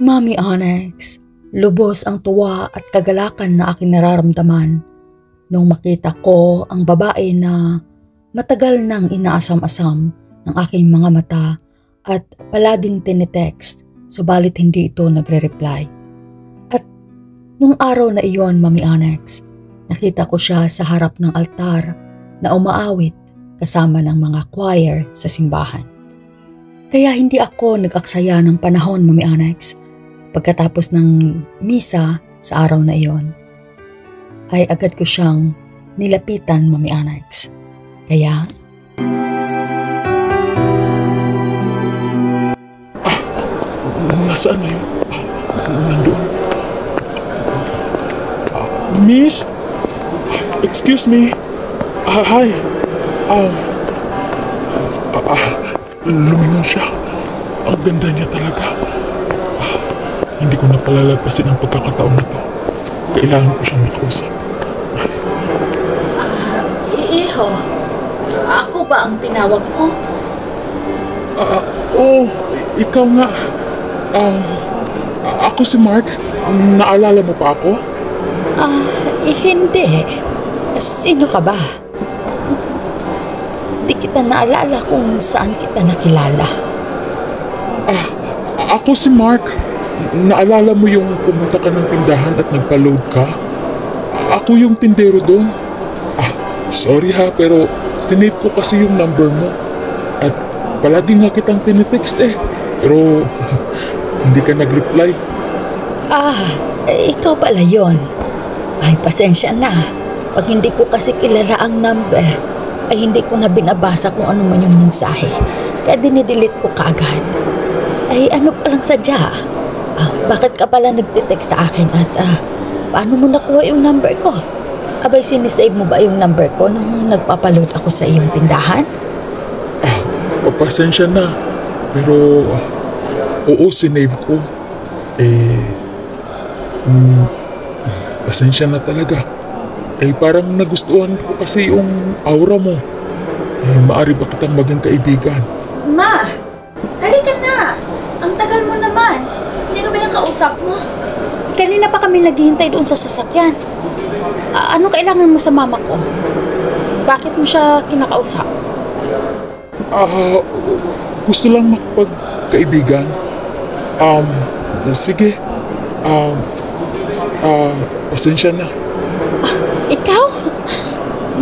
Mami Onyx, lubos ang tuwa at kagalakan na aking nararamdaman nung makita ko ang babae na matagal nang inaasam-asam ng aking mga mata at palaging tinitext subalit hindi ito nagre-reply. At nung araw na iyon, Mami Onyx, nakita ko siya sa harap ng altar na umaawit kasama ng mga choir sa simbahan. Kaya hindi ako nag-aksaya ng panahon, Mami Onyx. Pagkatapos ng misa sa araw na iyon, ay agad ko siyang nilapitan, Mami Onyx. Kaya nasaan na yun? Nandun. Miss? Excuse me? Hi. Lumingon siya. Ang ganda niya talaga. Hindi ko na palalagpasin ang pagkakataon na to. Kailangan ko siyang makausap. Iho, ako ba ang tinawag mo? Ikaw nga. Ako si Mark. Naalala mo pa ako? Hindi. Sino ka ba? Di kita naalala kung saan kita nakilala. Ako si Mark. Naalala mo yung pumunta ka ng tindahan at nagpa-load ka? Ako yung tindero doon. Sorry ha, pero sinave ko kasi yung number mo. At palagi nga kitang tinitext Pero hindi ka nag-reply. Ikaw pala yun. Ay, pasensya na. Pag hindi ko kasi kilala ang number, ay hindi ko na binabasa kung ano man yung mensahe. Kaya dinidelete ko kaagad. Ay, ano palang sadya? Bakit ka pala nagtitext sa akin at paano mo nakuha yung number ko? Abay, sinisave mo ba yung number ko nung nagpapaload ako sa iyong tindahan? Pasensya na. Pero, oo, sinave ko. Pasensya na talaga. Parang nagustuhan ko kasi yung aura mo. Maari ba kitang maging kaibigan? Ma! Halika na! Ang tagal mo naman. Sino ba yung kausap mo? Kanina pa kami naghihintay doon sa sasakyan. Ano kailangan mo sa mama ko? Bakit mo siya kinakausap? Gusto lang makapagkaibigan. Sige. Pasensya na. Ikaw?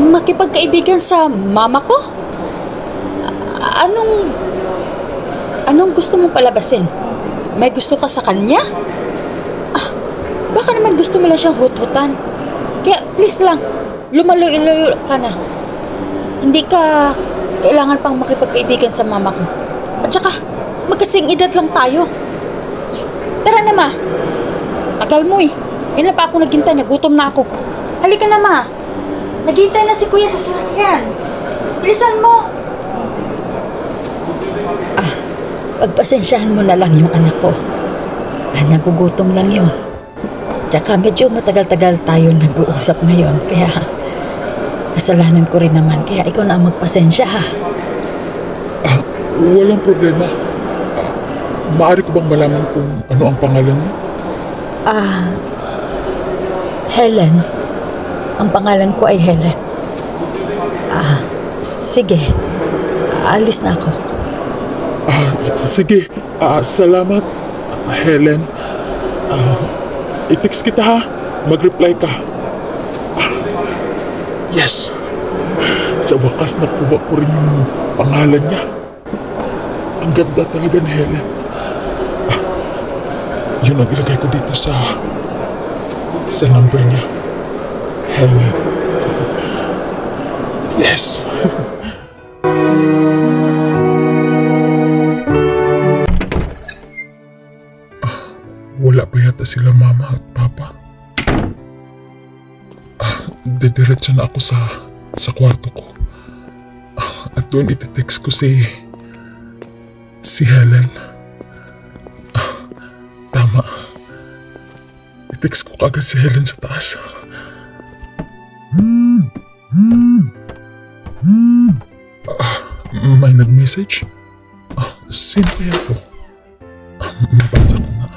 Makipagkaibigan sa mama ko? Anong gusto mong palabasin? May gusto ka sa kanya? Baka naman gusto mo lang siyang hut-hutan. Kaya please lang, lumaloy-loy ka na. Hindi ka kailangan pang makipagkaibigan sa mama ko. At saka, magkasing edad lang tayo. Tara na, Ma. Tagal mo Kailan pa ako naghintay, nagutom na ako. Halika na, Ma. Naghintay na si Kuya sa sasakyan. Bilisan mo. Pagpasensyahan mo na lang yung anak ko. Nagugutom lang yun. Tsaka medyo matagal-tagal tayo nag-uusap ngayon. Kaya kasalanan ko rin naman. Kaya ikaw na ang magpasensya ha. Walang problema. Maaari ko bang malaman kung ano ang pangalan mo? Helen. Ang pangalan ko ay Helen. Sige. Alis na ako. Sige. Salamat, Helen. I-text kita ha. Mag-reply ka. Yes. Sa wakas nakuha ko rin yung pangalan niya. Ang ganda talaga ni Helen. Yun ang ilagay ko dito sa number niya. Helen. Yes. Wala pa yata sila mama at papa. Dediretso na ako sa kwarto ko. At doon iti-text ko si Helen. Tama. I-text ko kagad si Helen sa taas. May nag-message? Sino kaya to? Mabasa ko nga.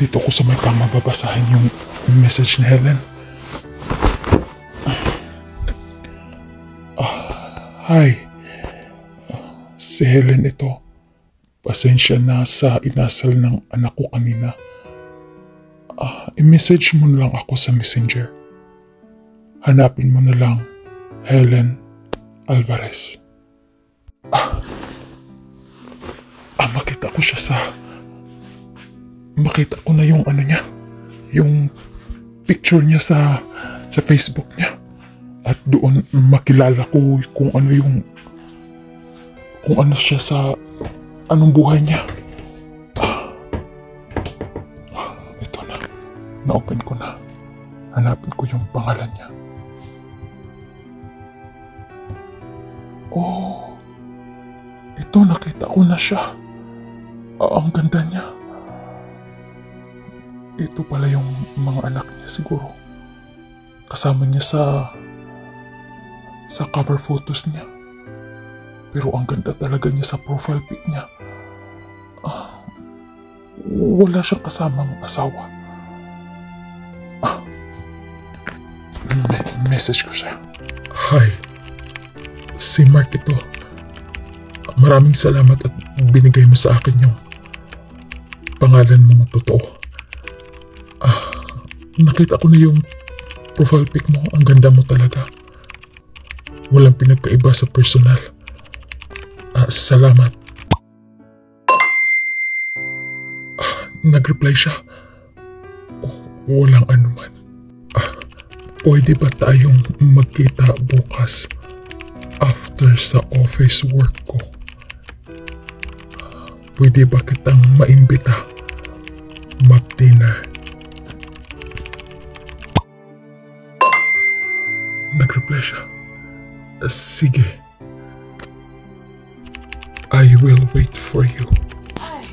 dito ako sa may kama babasahin yung message ni Helen. Hi. Si Helen ito. Pasensya na sa inasal ng anak ko kanina. I-message mo na lang ako sa messenger. Hanapin mo na lang Helen Alvarez. Makita ko na yung ano niya, yung picture niya sa Facebook niya. At doon makilala ko kung ano siya sa anong buhay niya. Ito na, na-open ko na. Hanapin ko yung pangalan niya. Oh, ito nakita ko na siya. Ang ganda niya. Ito pala yung mga anak niya siguro. Kasama niya sa cover photos niya. Pero ang ganda talaga niya sa profile pic niya. Wala siyang kasamang asawa. Message ko siya. Hi. Si Mark ito. Maraming salamat at binigay mo sa akin yung pangalan mong totoo. Nakita ko na yung profile pic mo. Ang ganda mo talaga. Walang pinagkaiba sa personal. Salamat. Nag-reply siya. Walang anuman. Pwede ba tayong magkita bukas after sa office work ko? Pwede ba kitang maimbita mag-dinner? Nag-reply siya. Sige. I will wait for you. Ay,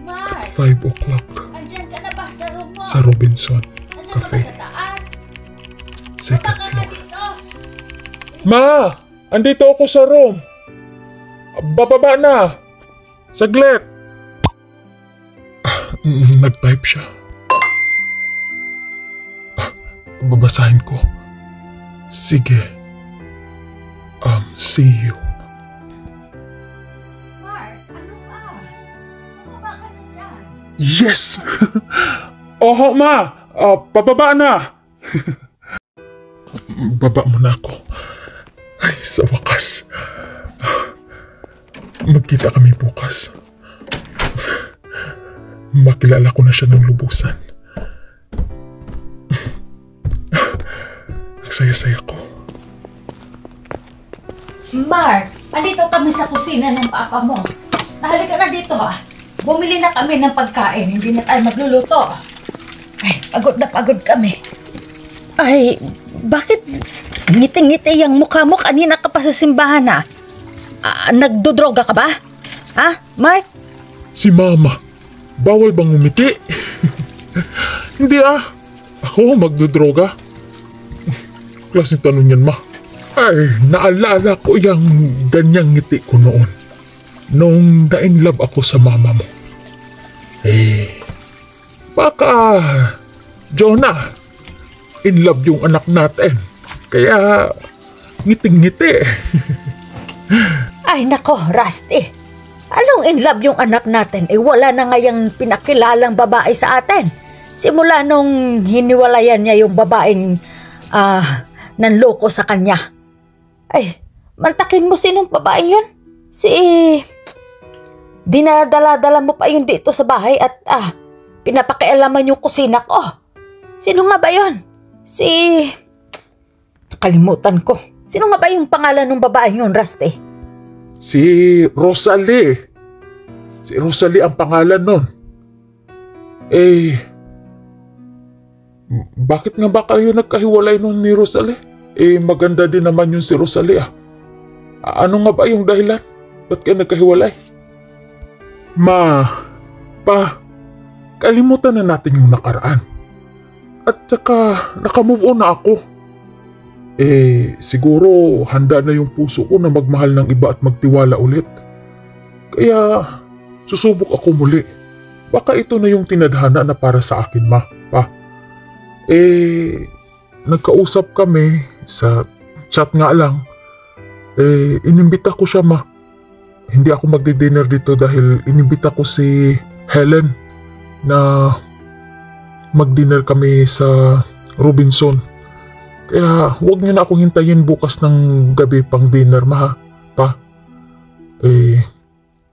Mark! At 5 o'clock. Andyan ka na ba sa room mo? Sa Robinson Cafe. Andyan ka ba sa taas? Second Baka floor. dito. Ma! Andito ako sa room. Bababa na. Saglit. Nag-type siya. Babasahin ko. Sige. See you. Mark, ano ba? Bumaba ka na dyan. Yes! Oho, ma! Pababa na! Baba mo na ako. Ay, sa wakas. Magkita kami bukas. Makilala ko na siya ng lubusan. Ang saya-saya ko. Mark, andito kami sa kusina ng papa mo. Nahalika na dito ha. Bumili na kami ng pagkain, hindi na tayo magluluto. Ay, pagod na pagod kami. Ay, bakit ngiti-ngiti yung mukha mo? Kanina ka pa sa simbahan ha? Nagdodroga ka ba? Ha, Mark? Si Mama, bawal bang umiti? Hindi Ako magdodroga. Klaseng tanong yan, Ma. Ay, naalala ko yung ganyang ngiti ko noon. Nung na-inlove ako sa mama mo. Baka, Jonah, in love yung anak natin. Kaya, ngiting-ngiti. Ay nako, Rusty. Anong in love yung anak natin? Wala na nga yung pinakilalang babae sa atin. Simula nung hiniwalayan niya yung babaeng nanloko sa kanya. Ay, mantakin mo sinong babae yun? Dinadala-dala mo pa yun dito sa bahay at pinapakialaman yung kusina ko. Sino nga ba yun? Nakalimutan ko. Sino nga ba yung pangalan ng babae yun, Rusty? Si Rosalie. Si Rosalie ang pangalan nun. Bakit nga ba kayo nagkahiwalay nun ni Rosalie? Maganda din naman yung si Rosalie Ano nga ba yung dahilan? Ba't kayo nagkahiwalay? Ma, Pa, kalimutan na natin yung nakaraan. At saka, nakamove on na ako. Siguro handa na yung puso ko na magmahal ng iba at magtiwala ulit. Kaya, susubok ako muli. baka ito na yung tinadhana na para sa akin, ma, pa. Nagkausap kami sa chat nga lang. Inimbita ko siya, ma. Hindi ako magdi-dinner dito dahil inimbita ko si Helen na mag-dinner kami sa Robinson. Kaya huwag niyo na akong hintayin bukas ng gabi pang dinner, ma, pa.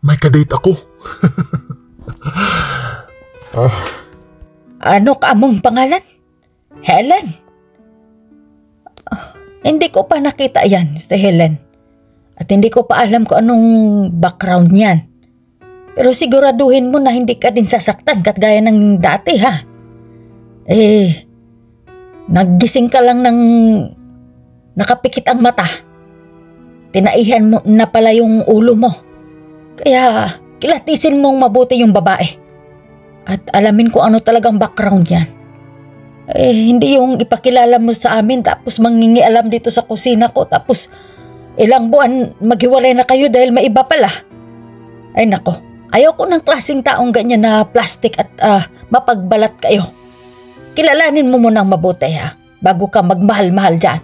May kadate ako. Ano ka among pangalan? Helen? Hindi ko pa nakita yan si Helen. At hindi ko pa alam kung anong background niyan. Pero siguraduhin mo na hindi ka din sasaktan katgaya ng dati, ha? Naggising ka lang ng nakapikit ang mata. Tinaihan mo na pala yung ulo mo. Kaya kilatisin mong mabuti yung babae. At alamin kung ano talagang background yan. Hindi yung ipakilala mo sa amin tapos mangingialam dito sa kusina ko tapos ilang buwan maghiwalay na kayo dahil may iba pala. Ay nako, ayoko ng klaseng taong ganyan na plastic at mapagbalat kayo. Kilalanin mo munang mabuti, ha, bago ka magmahal-mahal dyan.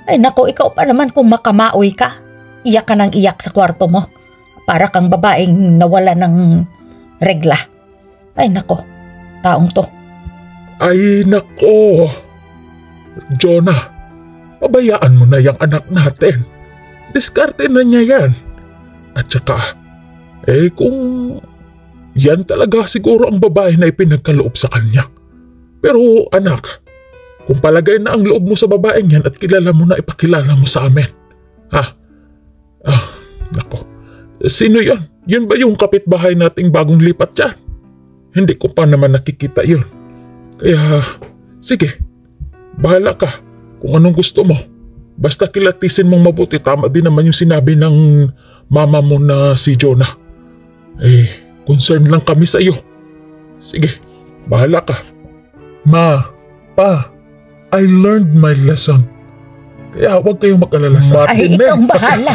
Ay nako, ikaw pa naman kung makamaoy ka. Iyak ka ng iyak sa kwarto mo. Para kang babaeng nawala ng regla. Ay nako, taong to. Ay nako, Jonah, pabayaan mo na yung anak natin. Diskarte na niya yan. At saka, kung yan talaga siguro ang babae na ipinagkaloob sa kanya. Pero anak, kung palagay na ang loob mo sa babaeng yan at kilala mo na ipakilala mo sa amin. Nako, sino yun? Yun ba yung kapitbahay nating bagong lipat dyan? Hindi ko pa naman nakikita yun. Kaya, sige, bahala ka kung anong gusto mo. Basta kilatisin mong mabuti, tama din naman yung sinabi ng mama mo na si Jonah. Concern lang kami sa iyo. Sige, bahala ka. Ma, pa, I learned my lesson. Kaya huwag kayong mag-alala sa atin. Ay, ikaw bahala.